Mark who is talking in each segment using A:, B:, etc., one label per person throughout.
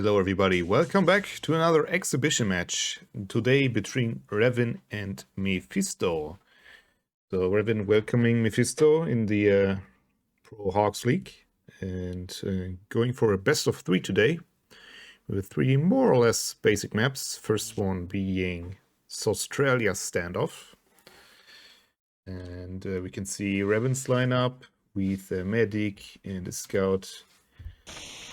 A: Hello everybody, welcome back to another exhibition match, today between Revan and Mefisto. So Revan welcoming Mefisto in the Pro Hogs League and going for a best of 3 today with 3 more or less basic maps. First one being Australia standoff. And we can see Revan's lineup with a medic and a scout,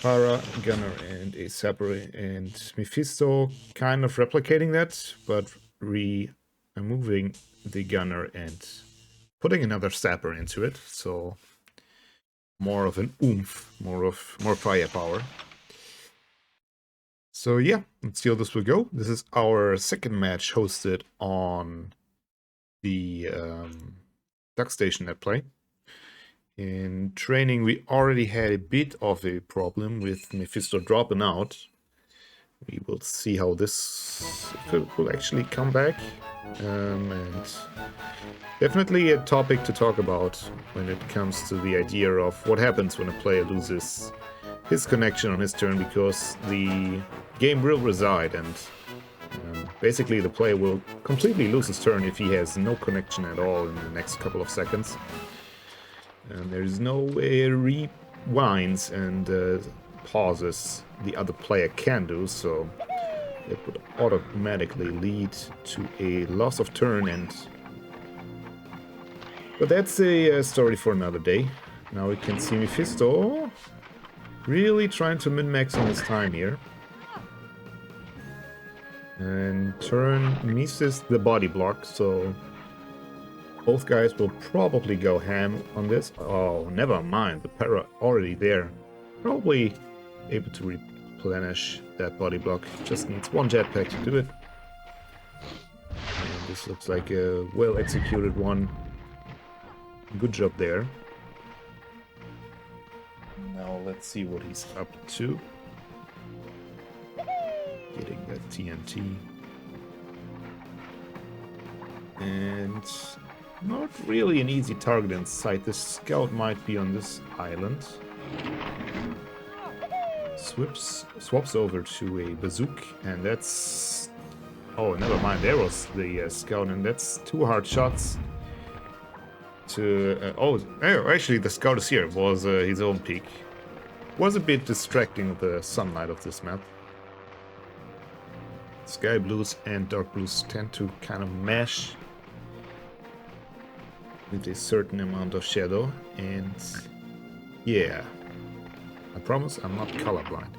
A: Para, Gunner, and a Sapper, and Mefisto kind of replicating that, but removing the Gunner and putting another Sapper into it, so more of an oomph, more firepower. So yeah, let's see how this will go. This is our second match hosted on the Duck Station at Play. In training, we already had a bit of a problem with Mefisto dropping out. We will see how this will actually come back. And definitely a topic to talk about when it comes to the idea of what happens when a player loses his connection on his turn, because the game will reside and basically the player will completely lose his turn if he has no connection at all in the next couple of seconds. And there's no way rewinds and pauses the other player can do, so it would automatically lead to a loss of turn. But that's a story for another day. Now we can see Mefisto really trying to min-max on his time here. And turn misses the body block, so both guys will probably go ham on this. Oh, never mind. The para already there. Probably able to replenish that body block. Just needs one jetpack to do it. And this looks like a well-executed one. Good job there. Now let's see what he's up to. Getting that TNT. And not really an easy target in sight. The scout might be on this island. Swaps over to a bazooka, and that's... Oh, never mind. There was the scout, and that's 2 hard shots. To actually, the scout is here. It was his own peak. Was a bit distracting with the sunlight of this map. Sky blues and dark blues tend to kind of mesh with a certain amount of shadow, and yeah, I promise I'm not colorblind.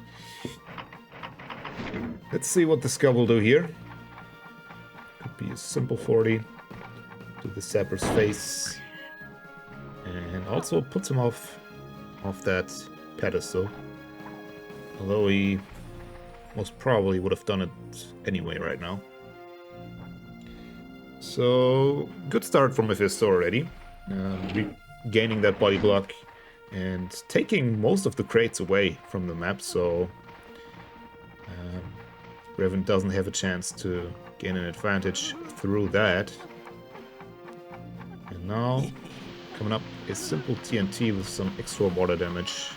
A: Let's see what the scout will do here. Could be a simple 40 to the Sapper's face, and also puts him off that pedestal, although he most probably would have done it anyway right now. So, good start from Mefisto already. Regaining that body block and taking most of the crates away from the map, so Revan doesn't have a chance to gain an advantage through that. And now, coming up, a simple TNT with some extra water damage.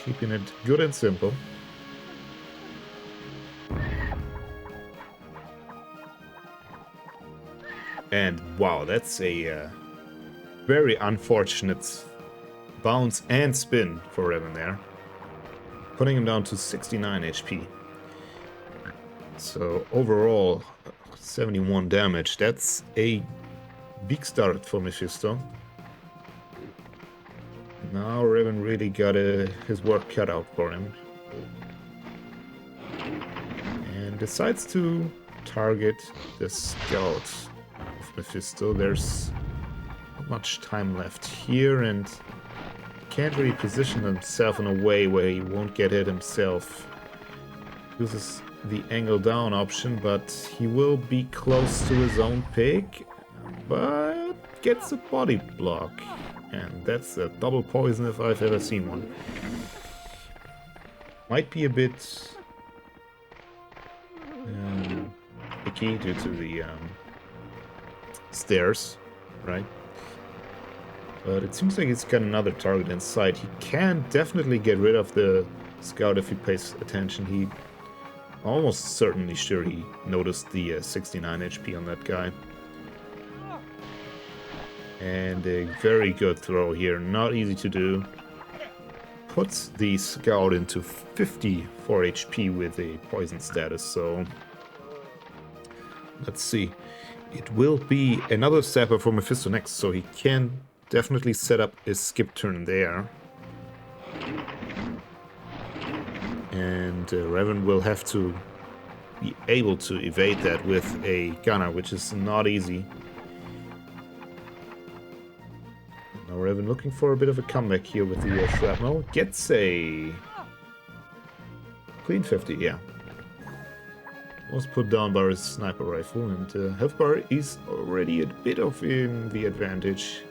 A: Keeping it good and simple. And wow, that's a very unfortunate bounce and spin for Revan there. Putting him down to 69 HP. So overall, 71 damage. That's a big start for Mefisto. Now Revan really got his work cut out for him. And decides to target the scout. Mefisto. There's not much time left here, and can't really position himself in a way where he won't get hit himself. Uses the angle down option, but he will be close to his own pick, but gets a body block, and that's a double poison if I've ever seen one. Might be a bit picky due to the stairs, right? But it seems like he's got another target in sight. He can definitely get rid of the Scout, if he pays attention, he almost certainly sure he noticed the 69 HP on that guy. And a very good throw here, not easy to do. Puts the Scout into 54 HP with a poison status, so let's see. It will be another sapper for Mefisto next, so he can definitely set up a skip turn there. And Revan will have to be able to evade that with a gunner, which is not easy. Now Revan looking for a bit of a comeback here with the shrapnel. Gets a clean 50, yeah. Was put down by his sniper rifle, and health bar is already a bit of in the advantage.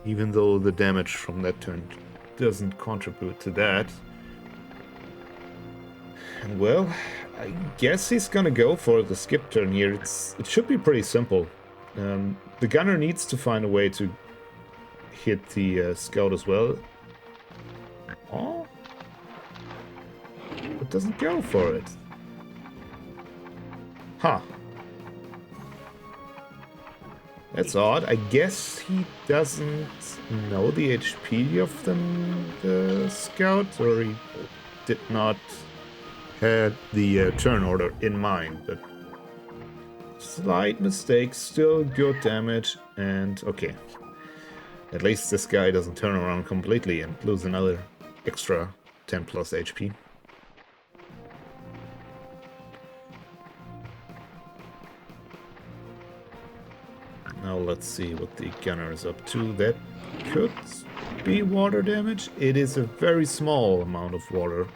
A: Even though the damage from that turn doesn't contribute to that. And well, I guess he's gonna go for the skip turn here. It should be pretty simple. The gunner needs to find a way to hit the Scout as well. Oh, it doesn't go for it. Huh. That's odd. I guess he doesn't know the HP of the Scout, or he did not have the turn order in mind, but slight mistake, still good damage, and okay. At least this guy doesn't turn around completely and lose another extra 10 plus HP. Now let's see what the gunner is up to. That could be water damage. It is a very small amount of water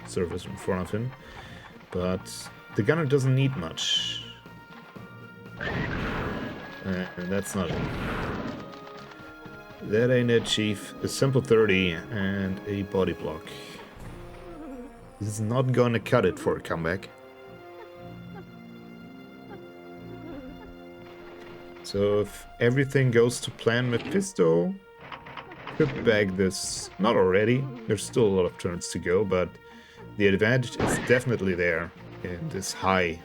A: surface in front of him, but the gunner doesn't need much. And that's not it. That ain't it, Chief. A simple 30 and a body block. This is not gonna cut it for a comeback. So if everything goes to plan, Mefisto could bag this. Not already. There's still a lot of turns to go, but the advantage is definitely there in this high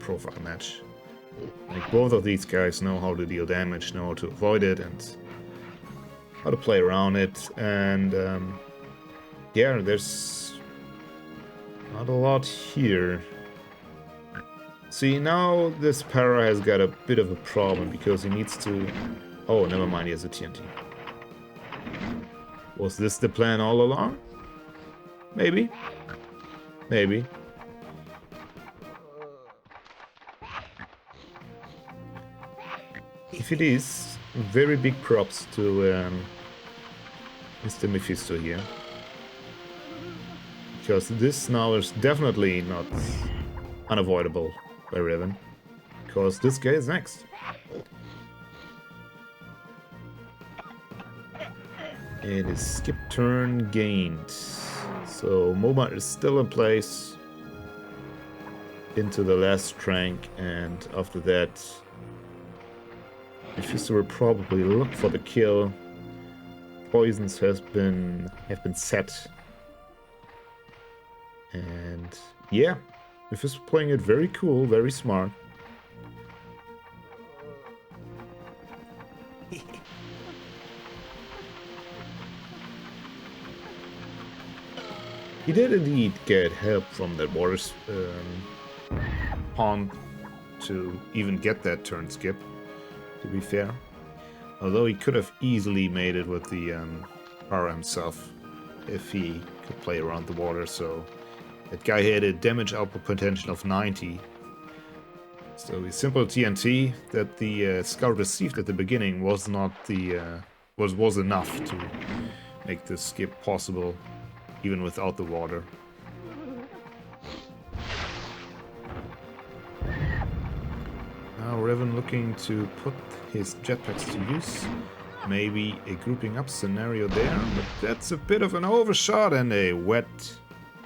A: profile match. Like, both of these guys know how to deal damage, know how to avoid it, and how to play around it. And yeah, there's not a lot here. See, now this para has got a bit of a problem because he needs to... Oh, never mind, he has a TNT. Was this the plan all along? Maybe. Maybe. If it is, very big props to Mr. Mefisto here. Because this now is definitely not unavoidable by Revan. Because this guy is next. It is skip turn gained. So MOBA is still in place into the last trank, and after that Mefisto will probably look for the kill. Poisons have been set. And yeah, Mefisto playing it very cool, very smart. He did indeed get help from that water pond to even get that turn skip, to be fair. Although he could have easily made it with the para himself if he could play around the water, so that guy had a damage output potential of 90. So the simple TNT that the Scout received at the beginning was not the was enough to make this skip possible, even without the water. Now Revan looking to put his jetpacks to use. Maybe a grouping up scenario there, but that's a bit of an overshot and a wet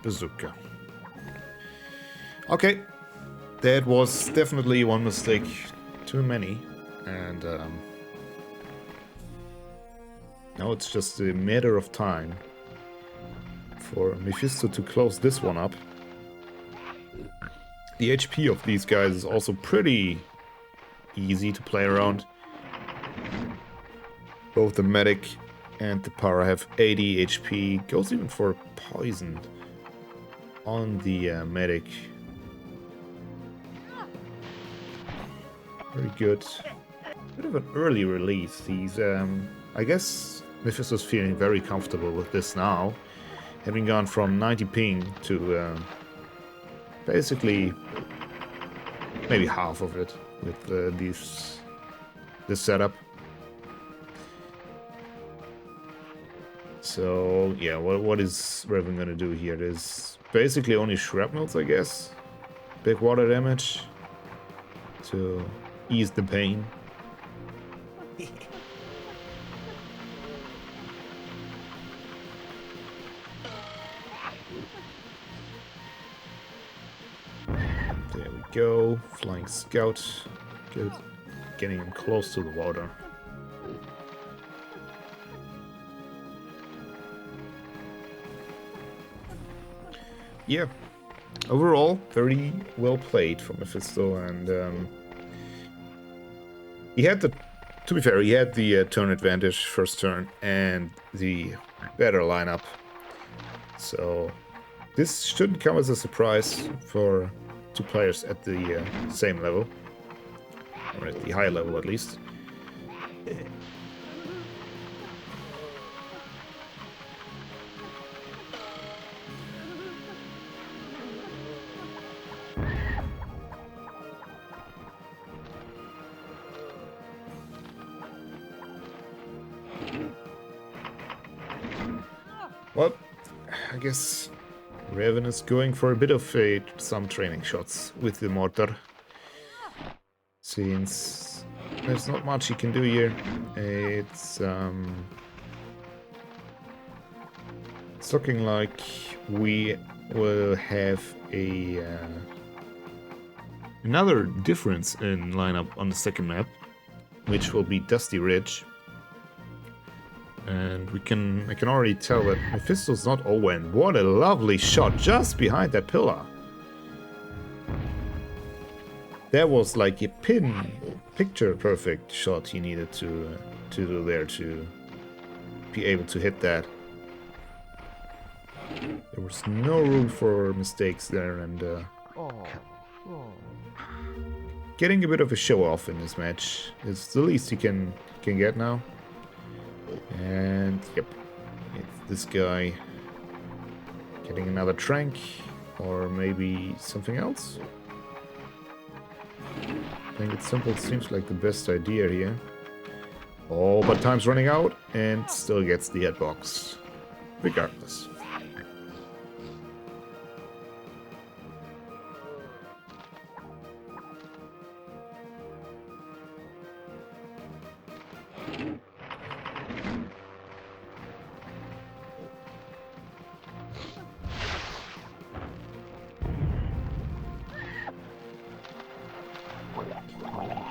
A: bazooka. Okay, that was definitely one mistake too many, and now it's just a matter of time for Mefisto to close this one up. The HP of these guys is also pretty easy to play around. Both the medic and the para have 80 HP. Goes even for poison on the medic. Very good. Bit of an early release. He's, I guess Mefisto's feeling very comfortable with this now. Having gone from 90 ping to basically maybe half of it with this setup. So yeah, what is Revan gonna do here? There's basically only shrapnels, I guess. Big water damage to ease the pain. There we go. Flying scout. Good. Getting him close to the water. Yeah. Overall, very well played from Mefisto, and he had the, to be fair, he had the turn advantage first turn and the better lineup. So this shouldn't come as a surprise for two players at the same level, or at the high level at least. Well, I guess Revan is going for a bit of some training shots with the mortar, since there's not much he can do here. It's looking like we will have a another difference in lineup on the second map, which will be Dusty Ridge. And I can already tell that Mefisto's not Owen. What a lovely shot just behind that pillar. That was like a picture perfect shot he needed to do there to be able to hit that. There was no room for mistakes there, and getting a bit of a show off in this match is the least he can get now. And yep, it's this guy getting another trank, or maybe something else. Playing it simple seems like the best idea here. Oh, but time's running out, and still gets the headbox, regardless.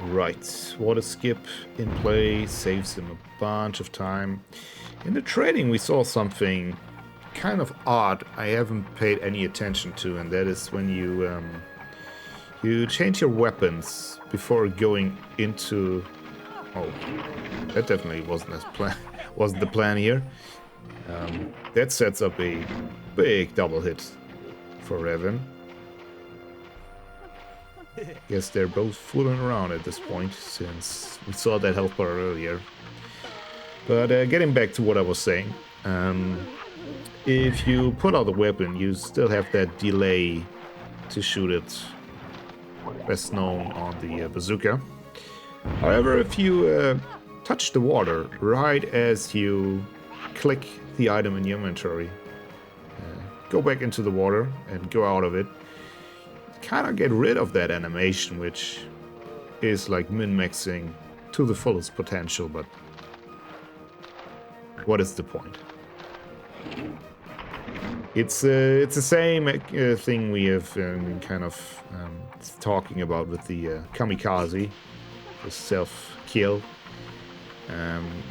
A: Right, water skip in play saves him a bunch of time. In the training we saw something kind of odd I haven't paid any attention to, and that is when you change your weapons before going into... Oh, that definitely wasn't the plan here. That sets up a big double hit for Revan. Guess they're both fooling around at this point, since we saw that health bar earlier. But getting back to what I was saying, if you put out the weapon, you still have that delay to shoot it, best known on the bazooka. However, if you touch the water right as you click the item in your inventory, go back into the water and go out of it, kind of get rid of that animation, which is like min-maxing to the fullest potential, but what is the point? It's the same thing we have been kind of talking about with the kamikaze, the self-kill,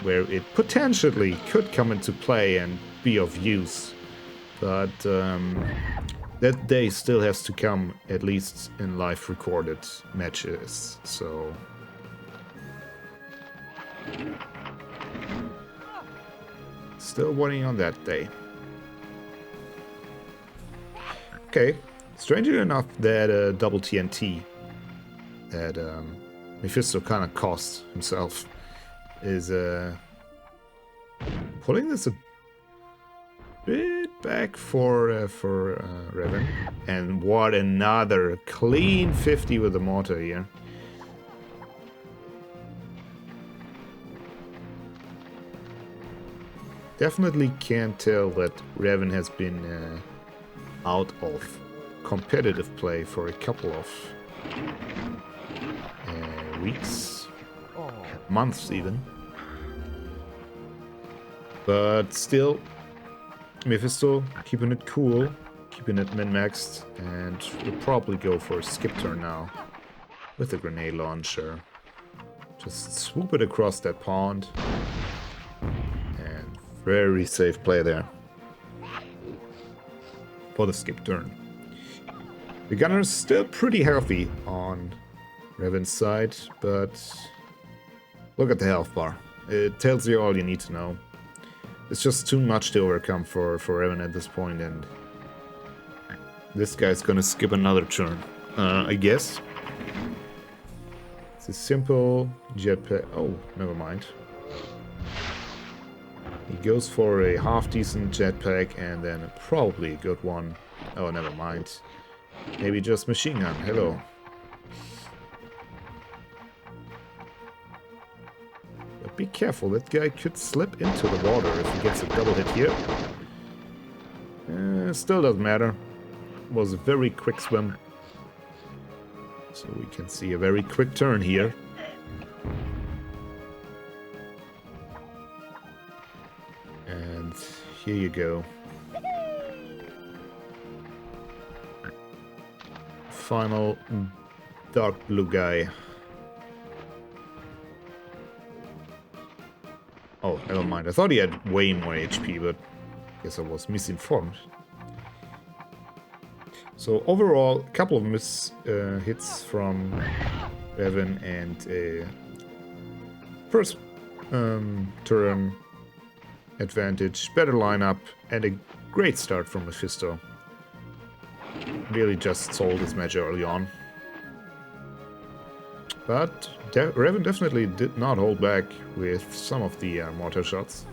A: where it potentially could come into play and be of use But that day still has to come, at least in live recorded matches, so... Still waiting on that day. Okay, strangely enough, that double TNT that Mefisto kind of cost himself is pulling this a bit back for Revan. And what another clean 50 with the mortar here. Definitely can't tell that Revan has been out of competitive play for a couple of weeks, months even. But still, Mefisto keeping it cool, keeping it min-maxed, and we'll probably go for a skip turn now with the grenade launcher. Just swoop it across that pond. And very safe play there for the skip turn. The gunner's still pretty healthy on Revan's side, but look at the health bar. It tells you all you need to know. It's just too much to overcome for Revan at this point, and this guy's gonna skip another turn, I guess. It's a simple jetpack. Oh, never mind. He goes for a half-decent jetpack and then probably a good one. Oh, never mind. Maybe just machine gun. Hello. But be careful, that guy could slip into the water if he gets a double hit here. Still doesn't matter. It was a very quick swim. So we can see a very quick turn here. And here you go. Final dark blue guy. Oh, never mind. I thought he had way more HP, but I guess I was misinformed. So overall, a couple of hits from Revan and a first turn advantage, better lineup, and a great start from Mefisto. Really just sold this match early on. But Revan definitely did not hold back with some of the mortar shots.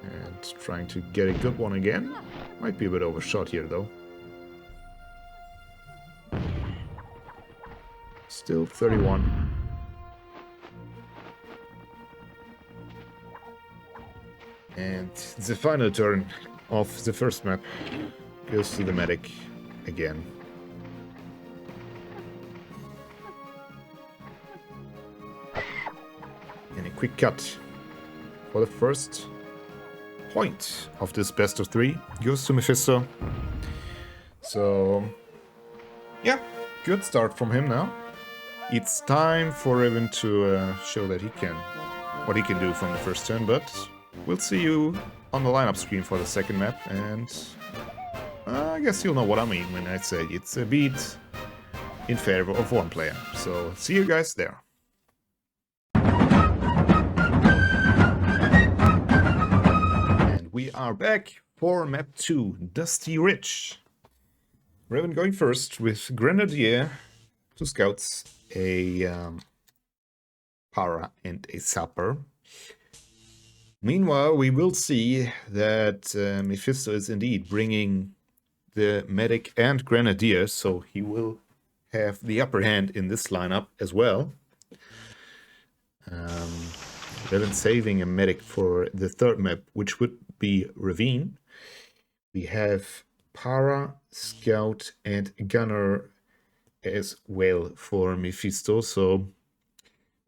A: And trying to get a good one again. Might be a bit overshot here though. Still 31. And the final turn of the first map goes to the medic again. And a quick cut for the first point of this best of 3 goes to Mefisto. So yeah, good start from him now. It's time for Revan to show that what he can do from the first turn, but we'll see you on the lineup screen for the second map, and I guess you'll know what I mean when I say it's a beat in favor of one player. So see you guys there. And we are back for map 2, Dusty Ridge. Revan going first with Grenadier, 2 scouts, a para and a sapper. Meanwhile, we will see that Mefisto is indeed bringing the medic and grenadier, so he will have the upper hand in this lineup as well. Revan saving a medic for the third map, which would be Ravine. We have para, scout, and gunner as well for Mefisto, so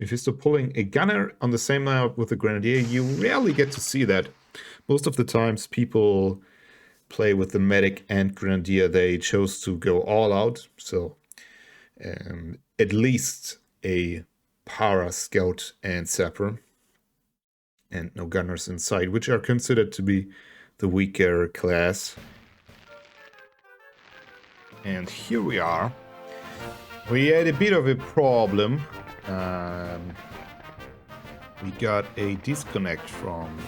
A: Mefisto pulling a gunner on the same lineup with a grenadier, you rarely get to see that. Most of the times people play with the medic and grenadier, they chose to go all out, so at least a para, scout, and sapper. and no gunners inside, which are considered to be the weaker class. And here we are. We had a bit of a problem. We got a disconnect from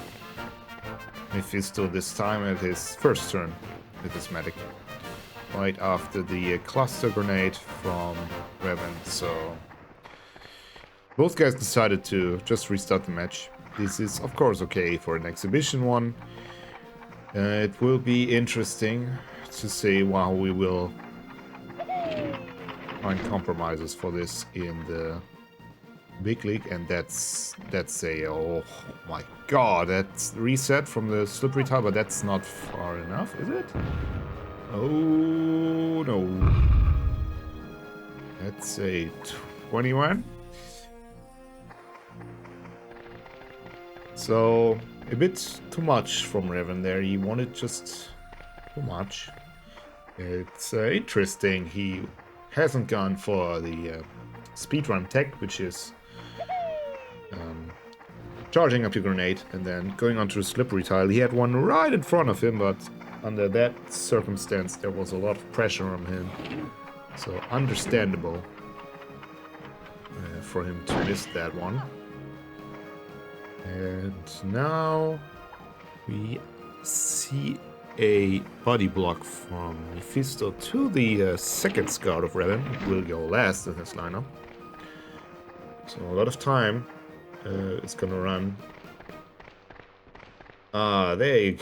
A: Mefisto this time at his first turn with his medic. Right after the cluster grenade from Revan, so both guys decided to just restart the match. This is of course okay for an exhibition one. It will be interesting to see how we will find compromises for this in the big league, and that's a, oh my god, that's reset from the slippery tile, but that's not far enough, is it? Oh no. That's a 21. So a bit too much from Revan there. He wanted just too much. It's interesting. He hasn't gone for the speedrun tech, which is charging up your grenade and then going onto the slippery tile. He had one right in front of him, but under that circumstance there was a lot of pressure on him. So understandable for him to miss that one. And now we see a body block from Mefisto to the second scout of Revan, who will go last in this lineup. So a lot of time is gonna run. Ah, there you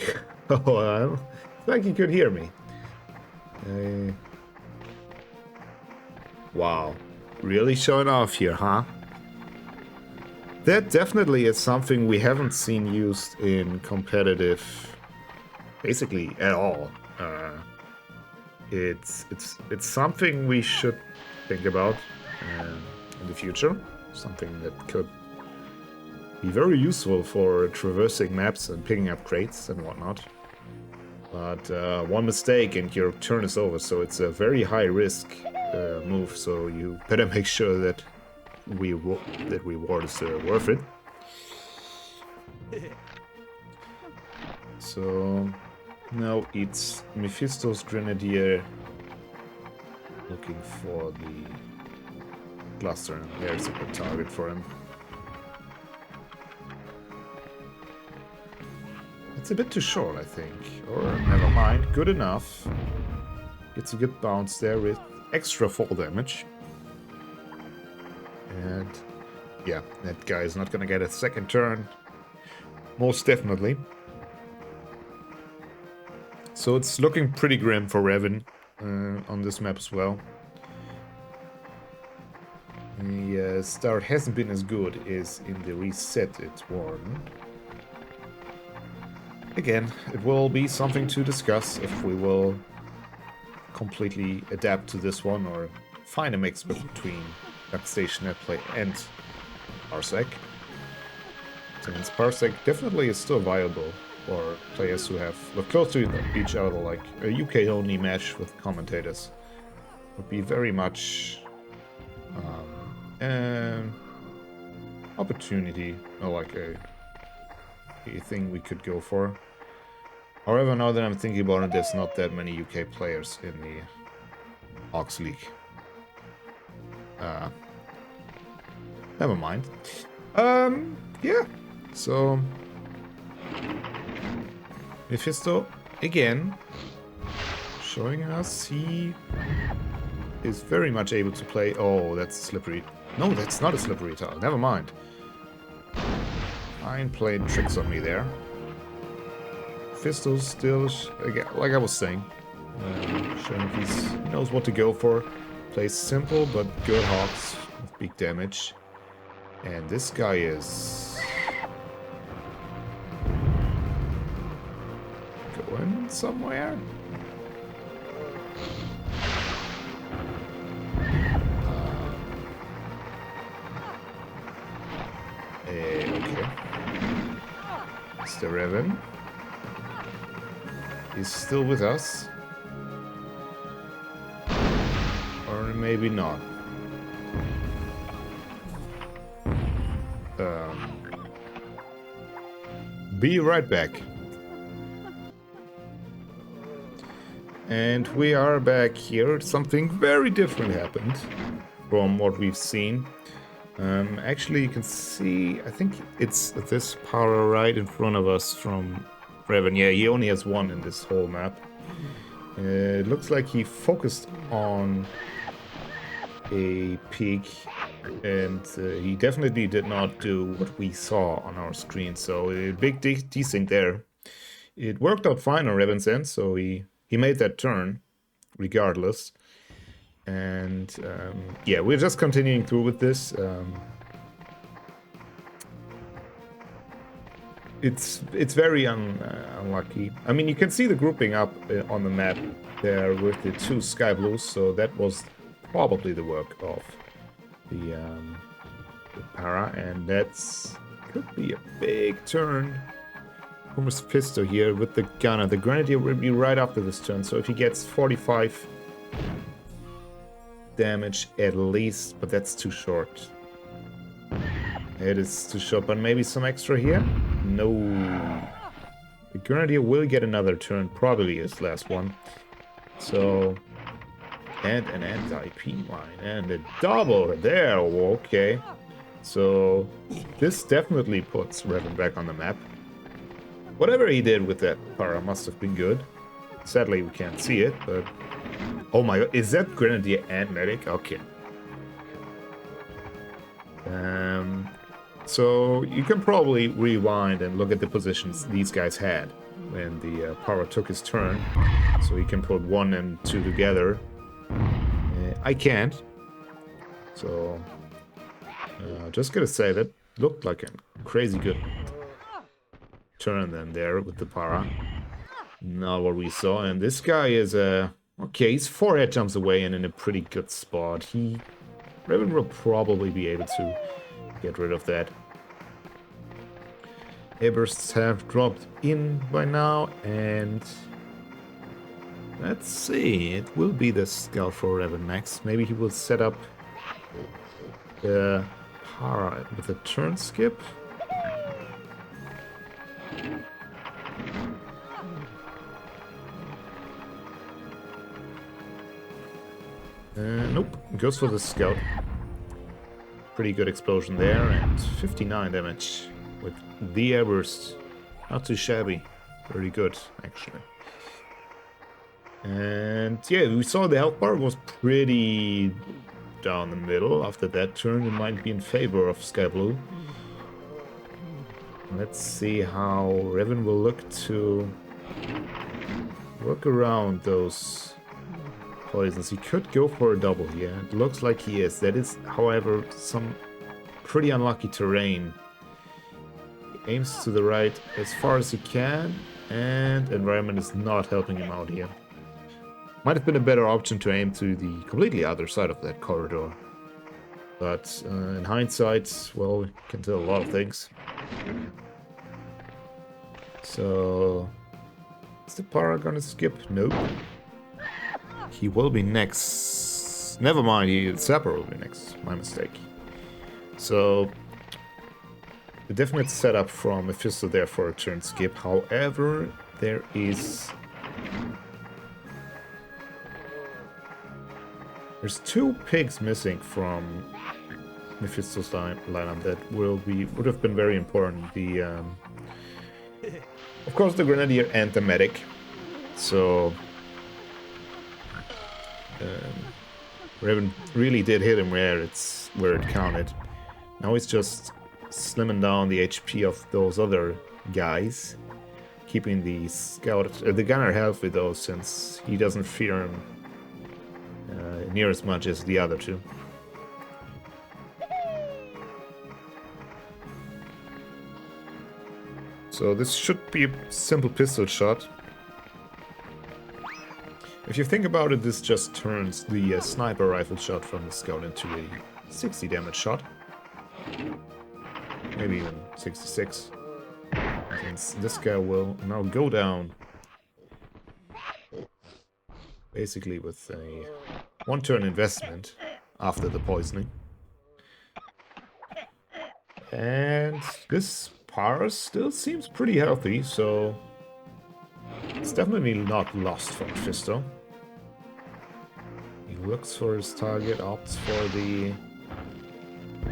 A: go. It's like you could hear me. Wow, really showing off here, huh? That definitely is something we haven't seen used in competitive, basically at all. It's something we should think about in the future. Something that could be very useful for traversing maps and picking up crates and whatnot. But one mistake and your turn is over, so it's a very high risk move. So you better make sure that that reward is worth it. So now it's Mefisto's Grenadier looking for the cluster, and there's a good target for him. It's a bit too short, I think. Or never mind, good enough. Gets a good bounce there with extra fall damage. And yeah, that guy is not gonna get a second turn. Most definitely. So it's looking pretty grim for Revan on this map as well. The start hasn't been as good as in the reset it won. Again, it will be something to discuss if we will completely adapt to this one or find a mix between Backstation at play and Parsec. Since Parsec definitely is still viable for players who live close to each other, like a UK only match with commentators would be very much an opportunity, or like a thing we could go for. However, now that I'm thinking about it, there's not that many UK players in the Hogs League. Never mind. Yeah. So Mefisto again showing us he is very much able to play. Oh, that's slippery. No, that's not a slippery tile. Never mind. Fine, playing tricks on me there. Mefisto's still, again, like I was saying, showing he knows what to go for. Plays simple but good hogs with big damage. And this guy is going somewhere. Okay. Mr. Revan is still with us. Or maybe not. be right back. And we are back here. Something very different happened from what we've seen. Actually, you can see, I think it's this power right in front of us from Revan. Yeah, he only has one in this whole map. It looks like he focused on a peak, and he definitely did not do what we saw on our screen. So a big desync there. It worked out fine on Revan's end, so he made that turn regardless. And yeah, we're just continuing through with this. It's very unlucky. I mean, you can see the grouping up on the map there with the two sky blues, so that was probably the work of the para, and that's could be a big turn for Mefisto here with the gunner. The grenadier will be right after this turn, so if he gets 45 damage at least, but that's too short. It is too short, but maybe some extra here? No. The grenadier will get another turn, probably his last one. So, and an anti-P line, and a double there, okay. So, this definitely puts Revan back on the map. Whatever he did with that para must have been good. Sadly, we can't see it, but... Oh my god, is that Grenadier and Medic? Okay. So you can probably rewind and look at the positions these guys had when the para took his turn. So you can put 1 and 2 together. I can't. So, just gonna say that looked like a crazy good turn then there with the para. Not what we saw, and this guy is okay, he's 4 head jumps away and in a pretty good spot. Revan will probably be able to get rid of that. Airbursts have dropped in by now, and let's see, it will be the scout for Revan next. Maybe he will set up the para with a turn skip. Nope, goes for the scout. Pretty good explosion there, and 59 damage with the airburst. Not too shabby. Very good, actually. And yeah, we saw the health bar was pretty down the middle. After that turn, it might be in favor of Sky Blue. Let's see how Revan will look to work around those poisons. He could go for a double here. It looks like he is. That is, however, some pretty unlucky terrain. He aims to the right as far as he can, and environment is not helping him out here. Might have been a better option to aim to the completely other side of that corridor. But in hindsight, well, we can tell a lot of things. So, is the para gonna skip? Nope. He will be next. Never mind, Sapper will be next. My mistake. So, the definite setup from Mefisto there for a turn skip. However, there is... There's 2 pigs missing from Mefisto's lineup that would have been very important. The of course the Grenadier and the Medic. So Revan really did hit him where it counted. Now he's just slimming down the HP of those other guys, keeping the scout, the gunner healthy though, since he doesn't fear him near as much as the other 2. So this should be a simple pistol shot. If you think about it, this just turns the sniper rifle shot from the scout into a 60 damage shot. Maybe even 66. Since this guy will now go down basically with a 1-turn investment after the poisoning. And this Par still seems pretty healthy, so it's definitely not lost for Mefisto. He looks for his target, opts for the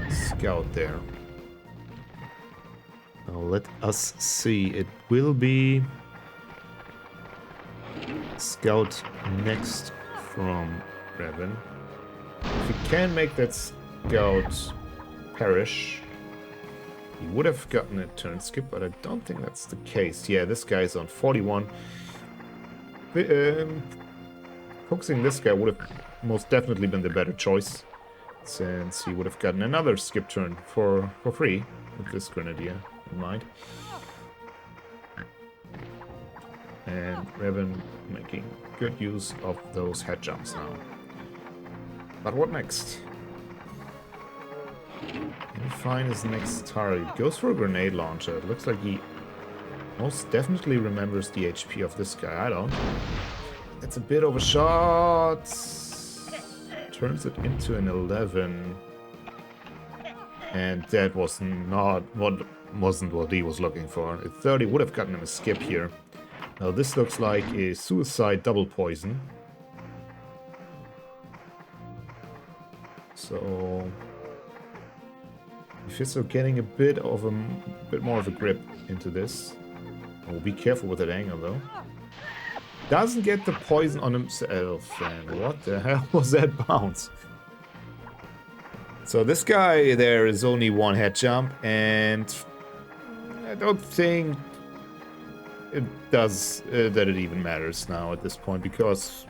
A: scout there. Now let us see. It will be scout next from Revan. If he can make that scout perish, he would have gotten a turn skip, but I don't think that's the case. Yeah, this guy's on 41. Focusing this guy would have most definitely been the better choice, since he would have gotten another skip turn for free with this Grenadier in mind. And Revan making good use of those head jumps now. But what next? Can he find his next target? Goes for a grenade launcher. It looks like he most definitely remembers the HP of this guy. I don't. That's a bit of a shot. Turns it into an 11. And that was not wasn't what he was looking for. At 30 would have gotten him a skip here. Now this looks like a suicide double poison. So Mefisto getting a bit more of a grip into this. Oh, be careful with that angle though. Doesn't get the poison on himself, and what the hell was that bounce? So this guy there is only one head jump, and I don't think it does that it even matters now at this point, because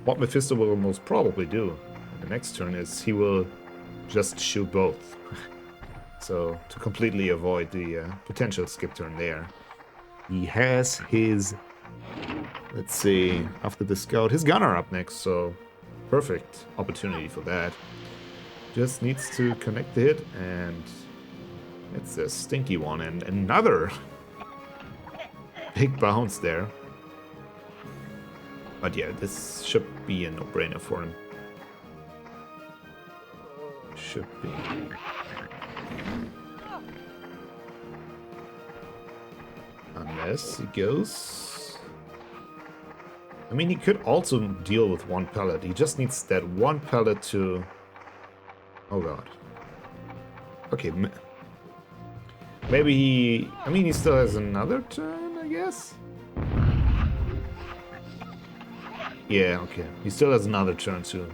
A: what Mefisto will most probably do in the next turn is he will just shoot both. So to completely avoid the potential skip turn there, he has his, let's see, after the scout, his gunner up next, so perfect opportunity for that. Just needs to connect the hit, and it's a stinky one, and another big bounce there. But yeah, this should be a no-brainer for him. Should be. Unless he goes... I mean, he could also deal with one pellet. He just needs that one pellet to... Oh god. Okay, maybe he... I mean, he still has another turn, I guess? Yeah, okay. He still has another turn to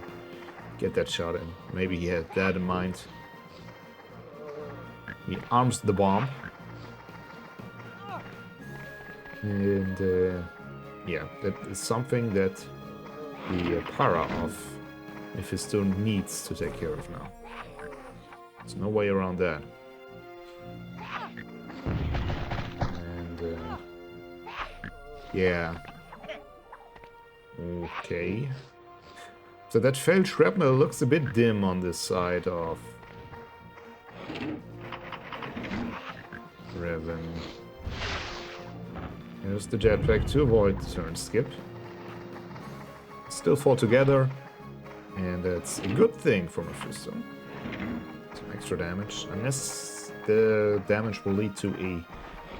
A: get that shot in. Maybe he had that in mind. He arms the bomb. And, yeah, that is something that the para of Mefisto needs to take care of now. There's no way around that. And, yeah. Okay. So that failed shrapnel looks a bit dim on this side of Revan. Here's the jetpack to avoid the turn skip. Still fall together, and that's a good thing for Mefisto. Some extra damage, unless the damage will lead to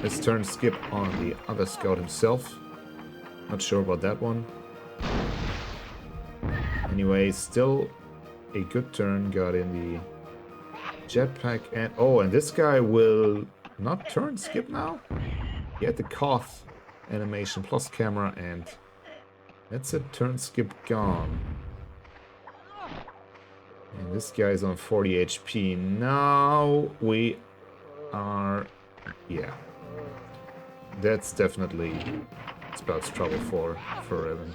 A: a turn skip on the other scout himself. Not sure about that one. Anyway, still a good turn. Got in the jetpack, and oh, and this guy will not turn skip now. He had the Koth animation plus camera, and that's a turn skip gone. And this guy's on 40 HP. Now we are... yeah. That's definitely spells trouble for Revan.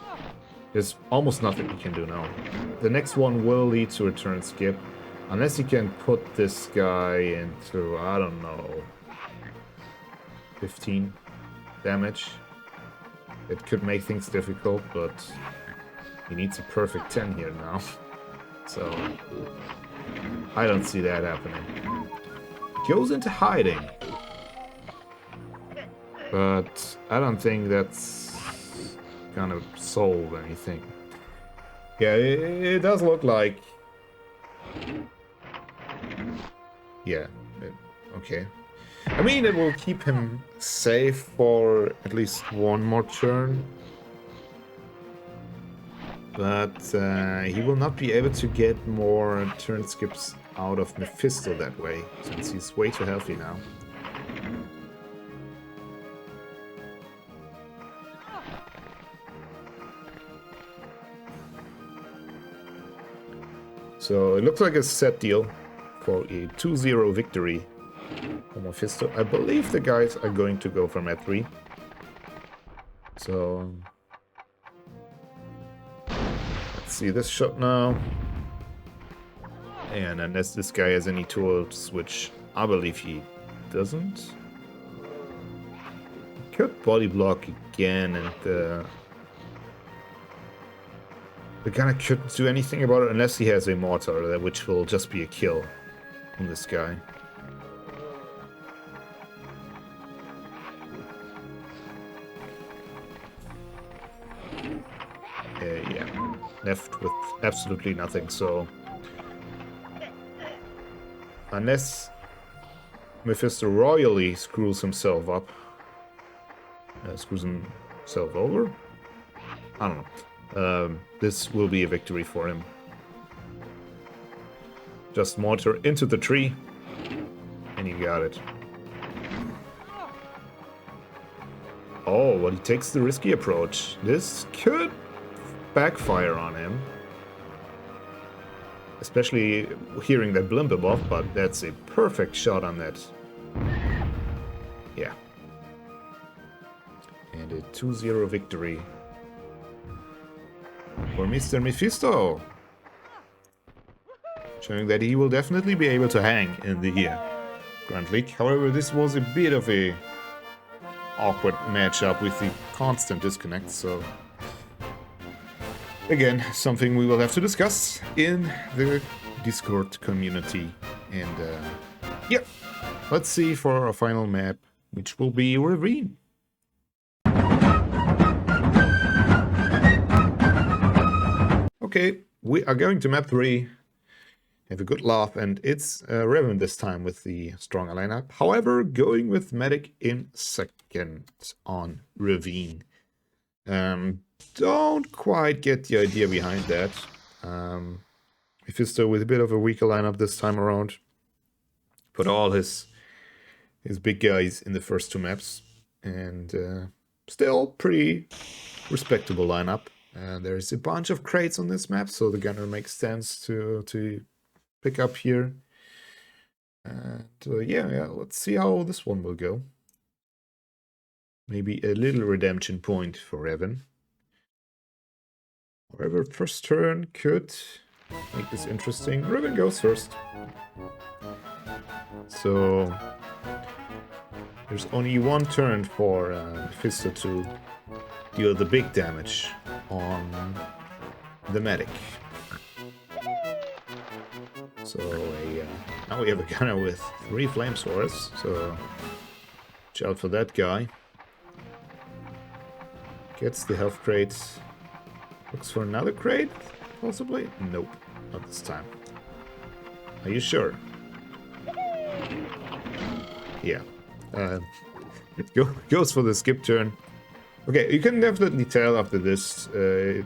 A: There's almost nothing he can do now. The next one will lead to a turn skip. Unless he can put this guy into, I don't know, 15 damage. It could make things difficult, but he needs a perfect 10 here now. So, I don't see that happening. Goes into hiding. But I don't think that's gonna solve anything. Yeah, it does look like... yeah, okay. I mean, it will keep him safe for at least one more turn. But he will not be able to get more turn skips out of Mefisto that way, since he's way too healthy now. So it looks like a set deal for a 2-0 victory for Mefisto. I believe the guys are going to go for mat 3. So let's see this shot now. And unless this guy has any tools, which I believe he doesn't. He could body block again, and the gunner couldn't do anything about it unless he has a mortar, which will just be a kill on this guy. Yeah, left with absolutely nothing, so unless Mefisto royally screws himself up, screws himself over, I don't know. This will be a victory for him. Just mortar into the tree, and he got it. Oh, but he takes the risky approach. This could backfire on him. Especially hearing that blimp above, but that's a perfect shot on that. Yeah. And a 2-0 victory for Mr. Mefisto. Showing that he will definitely be able to hang in the Grand League. However, this was a bit of a awkward matchup with the constant disconnect, so again, something we will have to discuss in the Discord community. And yeah, let's see for our final map, which will be Revan. Okay, we are going to map 3. Have a good laugh, and it's Revan this time with the stronger lineup. However, going with Medic in second on Revan. Don't quite get the idea behind that. Mefisto with a bit of a weaker lineup this time around. Put all his big guys in the first 2 maps, and still pretty respectable lineup. There's a bunch of crates on this map, so the gunner makes sense to pick up here. And yeah, let's see how this one will go. Maybe a little redemption point for Revan. However, first turn could make this interesting. Revan goes first. So there's only one turn for Mefisto to deal the big damage on the medic. So now we have a gunner with 3 flame swords, so watch out for that guy. Gets the health crate. Looks for another crate, possibly? Nope, not this time. Are you sure? Yeah. It goes for the skip turn. Okay, you can definitely tell after this, the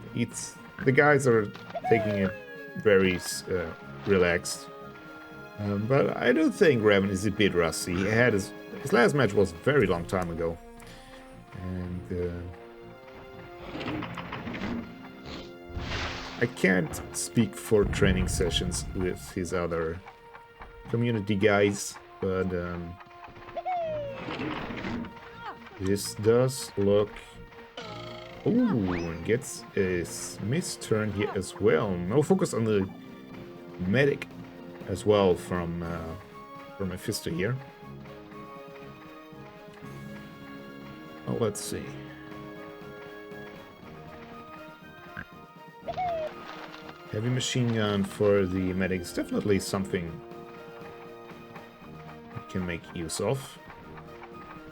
A: guys are taking it very relaxed. But I do think Revan is a bit rusty. He had his last match was a very long time ago. And I can't speak for training sessions with his other community guys, but this does look... Ooh, and gets a miss turn here as well. No focus on the medic as well from Mefisto here. Oh, let's see. Heavy machine gun for the medic is definitely something we can make use of.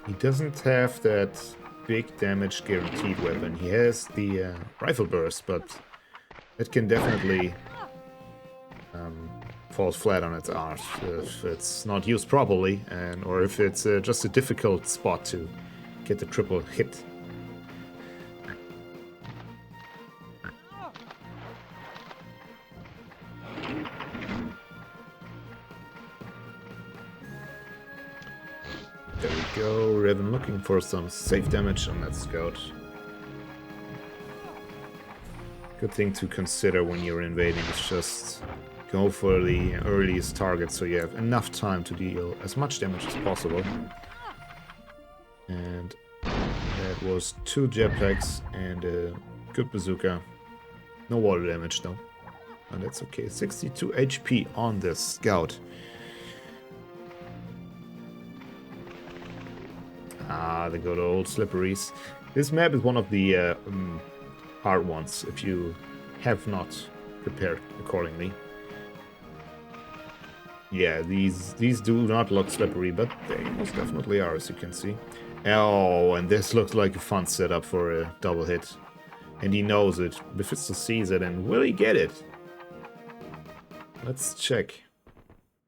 A: He doesn't have that big damage guaranteed weapon. He has the rifle burst, but it can definitely falls flat on its arse if it's not used properly, and or if it's just a difficult spot to get the triple hit. There we go, Revan looking for some safe damage on that scout. Good thing to consider when you're invading is just go for the earliest target so you have enough time to deal as much damage as possible. And that was 2 jetpacks and a good bazooka. No water damage though. And that's okay. 62 HP on this scout. Ah, they go to old slipperies. This map is one of the hard ones if you have not prepared accordingly. Yeah, these do not look slippery, but they most definitely are, as you can see. Oh, and this looks like a fun setup for a double hit. And he knows it. Mefisto sees it, and will he get it? Let's check.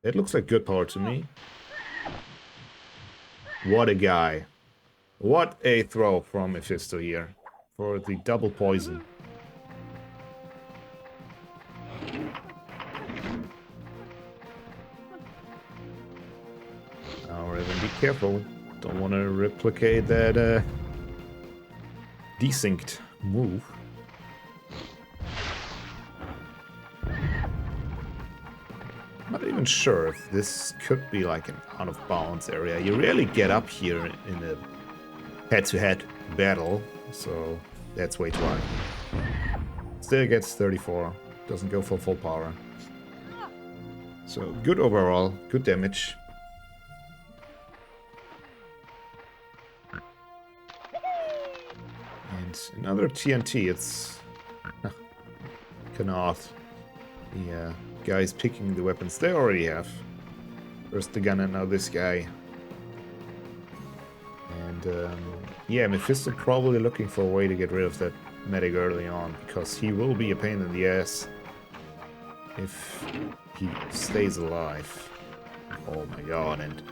A: It looks like good power to me. What a guy. What a throw from Mefisto here for the double poison. Now, Revan, be careful. Don't want to replicate that desynced move. Not even sure if this could be like an out of bounds area. You rarely get up here in a head-to-head battle, so that's way too high. Still gets 34, doesn't go for full power. So good overall, good damage. And another TNT, it's Kanath. The guys picking the weapons they already have. First the gun and now this guy. And yeah, Mefisto probably looking for a way to get rid of that medic early on, because he will be a pain in the ass if he stays alive. Oh my god, and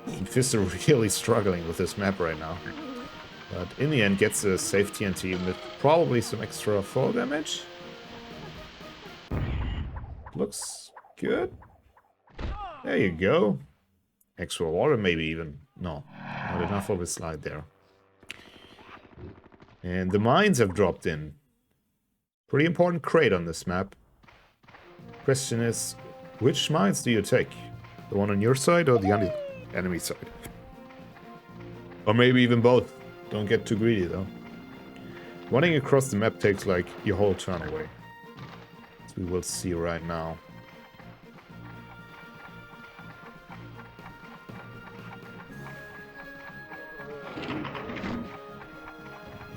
A: Mefisto really struggling with this map right now. But in the end gets a safe TNT with probably some extra fall damage. Looks good. There you go. Extra water maybe even. No, not enough of a slide there. And the mines have dropped in. Pretty important crate on this map. Question is, which mines do you take? The one on your side or the enemy side? Or maybe even both. Don't get too greedy though. Running across the map takes like your whole turn away. As we will see right now.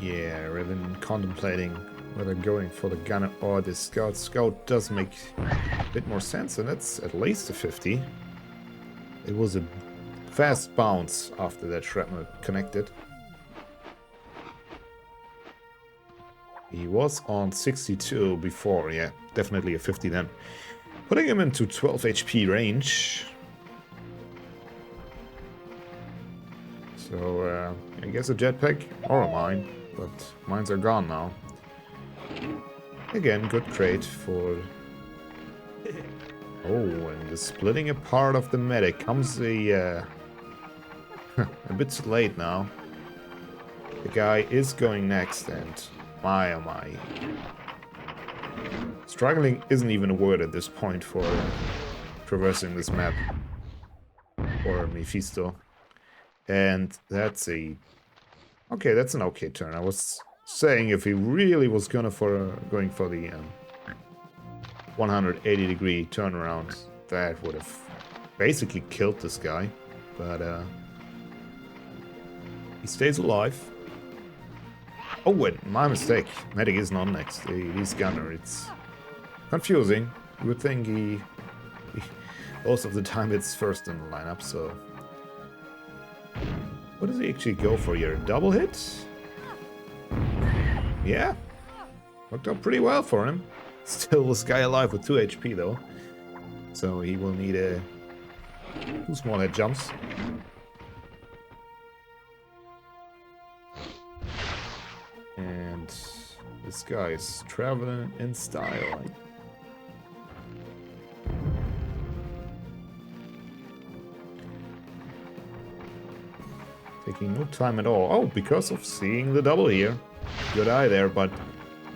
A: Yeah, Revan contemplating whether going for the gunner or the scout. Scout does make a bit more sense, and it's at least a 50. It was a fast bounce after that shrapnel connected. He was on 62 before, yeah, definitely a 50 then. Putting him into 12 HP range. So, I guess a jetpack or a mine, but mines are gone now. Again, good crate for... Oh, and the splitting apart of the medic comes a bit late now. The guy is going next, and my oh my. Struggling isn't even a word at this point for traversing this map. Or Mefisto. And that's a... Okay, that's an okay turn. I was saying if he really was going for the 180 degree turnaround, that would have basically killed this guy. But he stays alive. Oh wait, my mistake. Medic is not next. He's gunner. It's confusing. You would think he most of the time it's first in the lineup, so... What does he actually go for here? Double hit? Yeah. Worked out pretty well for him. Still this guy alive with 2 HP though. So he will need 2 small head jumps. And this guy is traveling in style. Taking no time at all. Oh, because of seeing the double here. Good eye there, but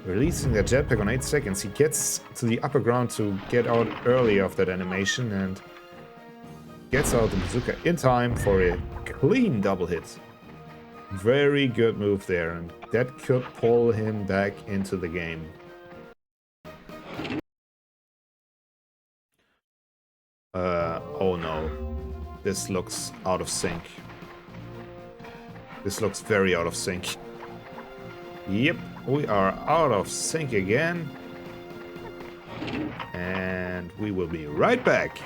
A: releasing that jetpack on 8 seconds, he gets to the upper ground to get out early of that animation and gets out the bazooka in time for a clean double hit. Very good move there, and that could pull him back into the game. Oh no. This looks out of sync. This looks very out of sync. Yep, we are out of sync again. And we will be right back.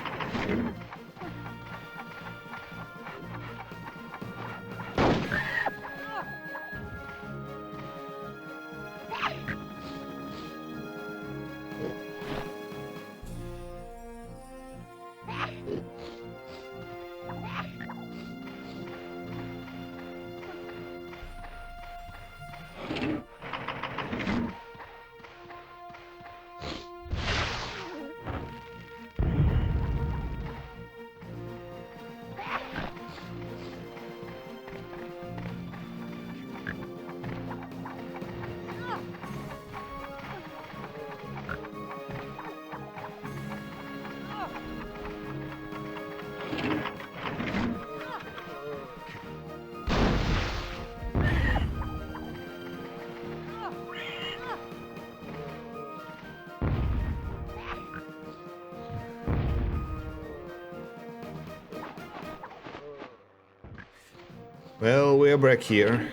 A: Well, we're back here.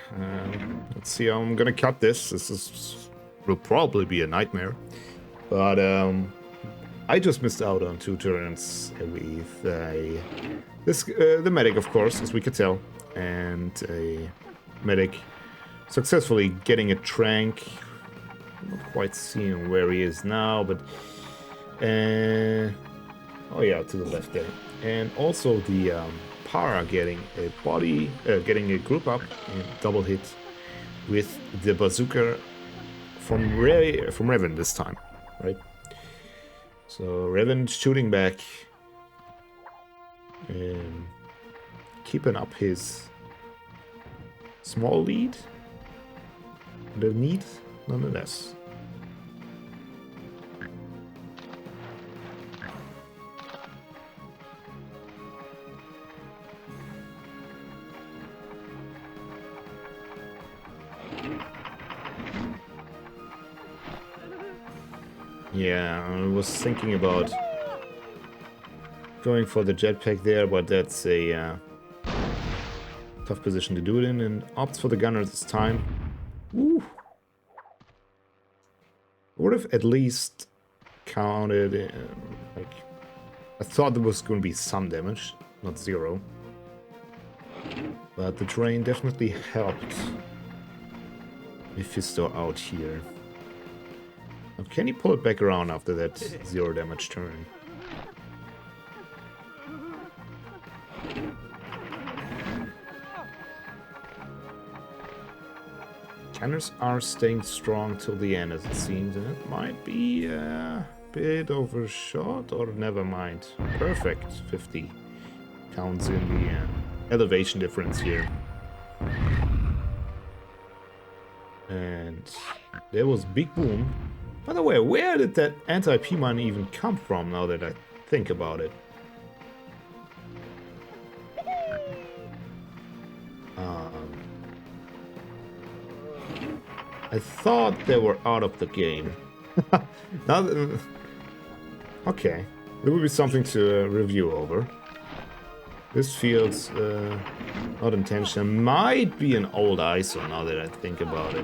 A: Let's see how I'm gonna cut this. This will probably be a nightmare. But I just missed out on 2 turns with the medic, of course, as we could tell. And a medic successfully getting a trank. Not quite seeing where he is now, but... oh yeah, to the left there. And also the... Para getting a body, getting a group up and double hit with the bazooka from Revan this time, right? So Revan shooting back and keeping up his small lead, the need nonetheless. Yeah, I was thinking about going for the jetpack there, but that's a tough position to do it in, and opts for the gunner this time. Woo. I would have at least counted, like, I thought there was going to be some damage, not 0. But the terrain definitely helped Mefisto out here. Now, can he pull it back around after that 0 damage turn? Cannons are staying strong till the end, as it seems, and it might be a bit overshot, or never mind. Perfect. 50 counts in the elevation difference here. And there was big boom. By the way, where did that anti-P mine even come from, now that I think about it? I thought they were out of the game. Now that, okay, there will be something to review over. This feels not intentional. Might be an old ISO, now that I think about it.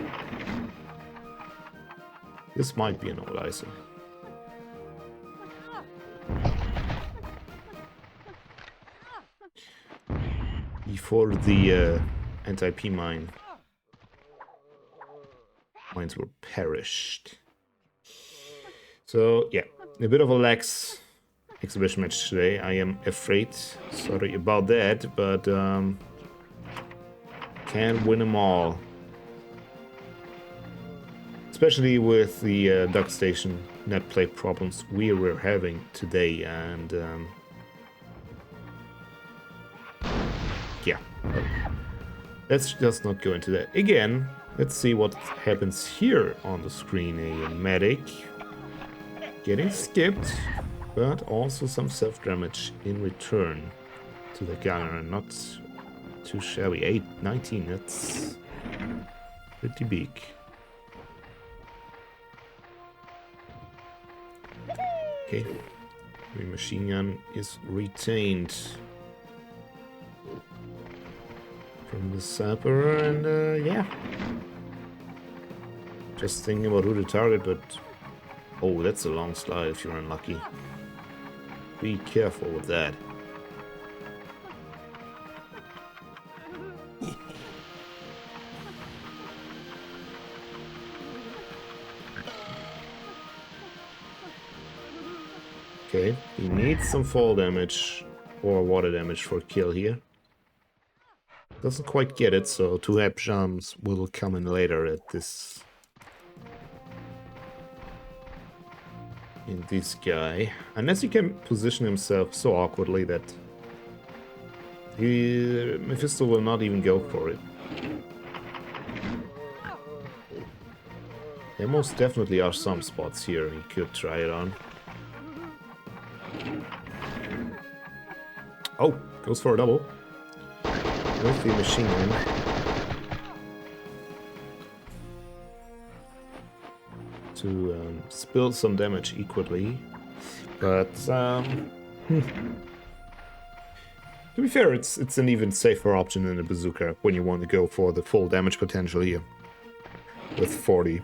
A: This might be an old ISO. Before the anti-P mines were perished. So yeah, a bit of a lax exhibition match today. I am afraid. Sorry about that, but can't win them all. Especially with the Duck Station net play problems we were having today, and yeah. But let's just not go into that again. Let's see what happens here on the screen. A medic getting skipped, but also some self-damage in return to the gunner. Not too shabby. 19, that's pretty big. Okay, the machine gun is retained from the sapper, and yeah. Just thinking about who to target, but oh, that's a long slide if you're unlucky. Be careful with that. Okay, he needs some fall damage or water damage for a kill here. Doesn't quite get it, so 2 head jumps will come in later at this. In this guy. Unless he can position himself so awkwardly that Mefisto will not even go for it. There most definitely are some spots here he could try it on. Oh, goes for a double. With the machine gun. To spill some damage equally. But, to be fair, it's an even safer option than a bazooka when you want to go for the full damage potential here. With 40.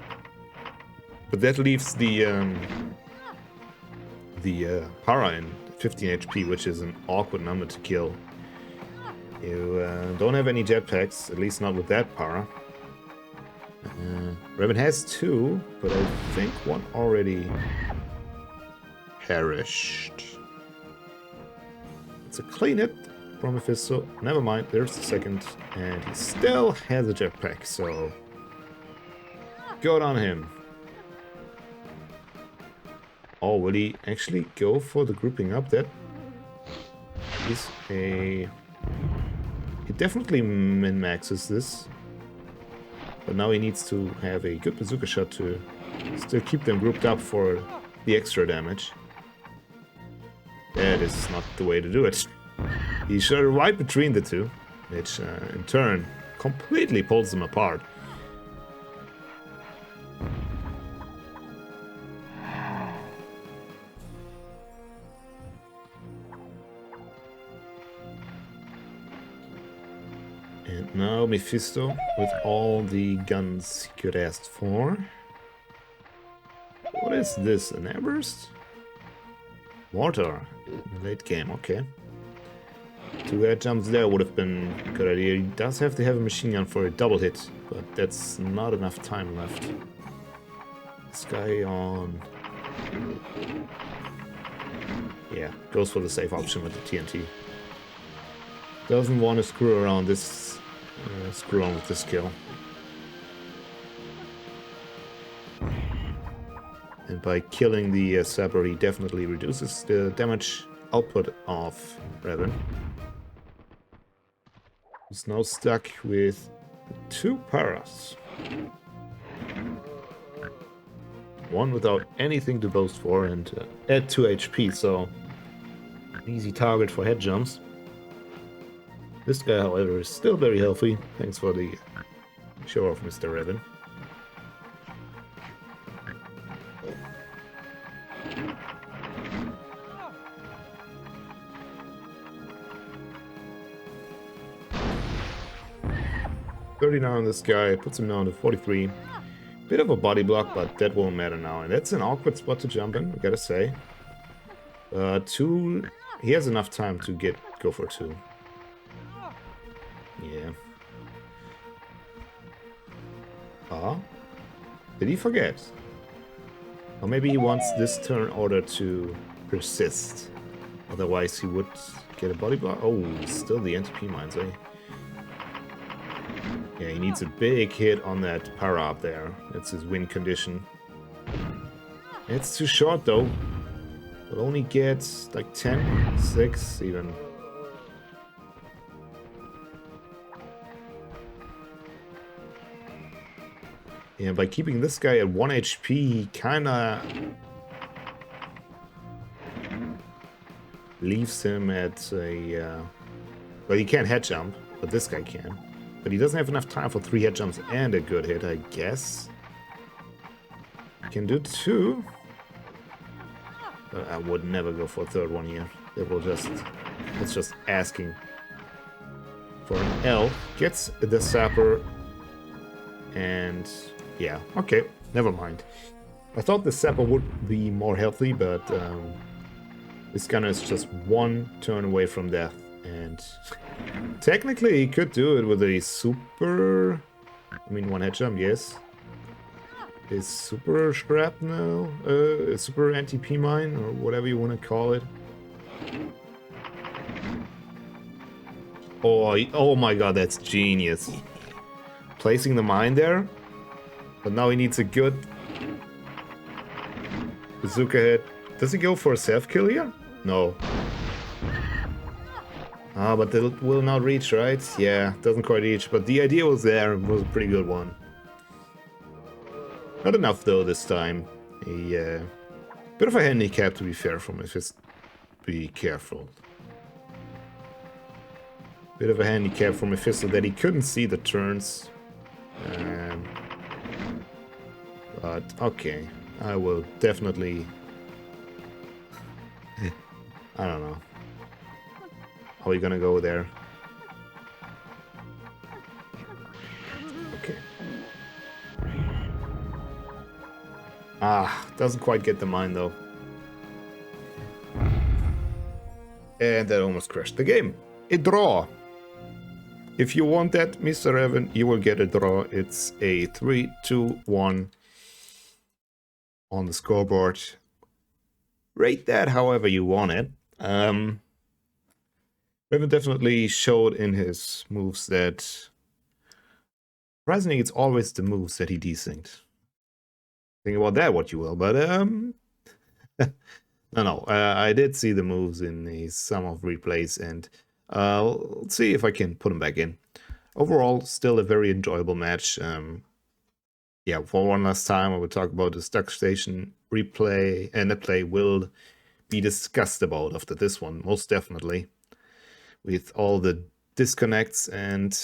A: But that leaves the para in 15 HP, which is an awkward number to kill. You don't have any jetpacks, at least not with that para. Revan has 2, but I think one already perished. It's a clean hit from Mefisto. Never mind, there's the second. And he still has a jetpack, so good on him. Oh, will he actually go for the grouping up? That is a... He definitely min-maxes this. But now he needs to have a good bazooka shot to still keep them grouped up for the extra damage. That is not the way to do it. He shot right between the two, which in turn completely pulls them apart. And now Mefisto with all the guns he could ask for. What is this? An airburst? Mortar. Late game, okay. 2 air jumps there would have been a good idea. He does have to have a machine gun for a double hit, but that's not enough time left. This guy on... Yeah, goes for the safe option with the TNT. Doesn't want to screw around with this kill. And by killing the sapper, he definitely reduces the damage output of Revan. He's now stuck with 2 paras. One without anything to boast for, and at 2 HP, so an easy target for head jumps. This guy, however, is still very healthy. Thanks for the show off, Mr. Revan. $39 on this guy, puts him down to 43. Bit of a body block, but that won't matter now. And that's an awkward spot to jump in, I gotta say. 2, he has enough time to go for 2. Yeah. Ah? Did he forget? Or maybe he wants this turn order to persist. Otherwise he would get a body block. Oh, still the NTP mines, eh? Yeah, he needs a big hit on that para up there. That's his win condition. It's too short though. Will only get like 10, 6 even. Yeah, by keeping this guy at 1 HP, kinda leaves him at a... well, he can't head jump, but this guy can. But he doesn't have enough time for 3 head jumps and a good hit, I guess. Can do 2. But I would never go for a third one here. It will just... it's just asking for an L. Gets the sapper. And... yeah, okay, never mind. I thought the sapper would be more healthy, but this gunner is just 1 turn away from death. And technically he could do it with a super... I mean, 1 head jump, yes. Is super shrapnel, super NTP mine, or whatever you want to call it. Oh my god, that's genius. Placing the mine there, but now he needs a good bazooka hit. Does he go for a self-kill here? No. Ah, but it will not reach, right? Yeah, doesn't quite reach, but the idea was there, it was a pretty good one. Not enough though this time. A bit of a handicap, to be fair, from Mefisto. Be careful. Bit of a handicap for Mefisto that he couldn't see the turns. But okay, I will definitely... I don't know. How are we gonna go there? Okay. Ah, doesn't quite get the mine though. And that almost crashed the game. A draw. If you want that, Mr. Revan, you will get a draw. It's a 3-2-1 on the scoreboard. Rate that however you want it. Revan definitely showed in his moves that... surprisingly, it's always the moves that he desynced. Think about that what you will, but no, I did see the moves in some of replays, and let's see if I can put them back in. Overall, still a very enjoyable match. Yeah, for one last time, I will talk about the Stuck Station replay, and the play will be discussed about after this one, most definitely, with all the disconnects and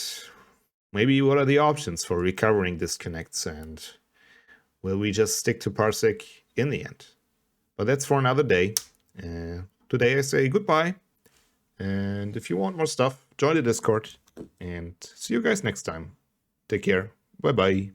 A: maybe what are the options for recovering disconnects, and will we just stick to Parsec in the end? But that's for another day. Today I say goodbye. And if you want more stuff, join the Discord. And see you guys next time. Take care. Bye-bye.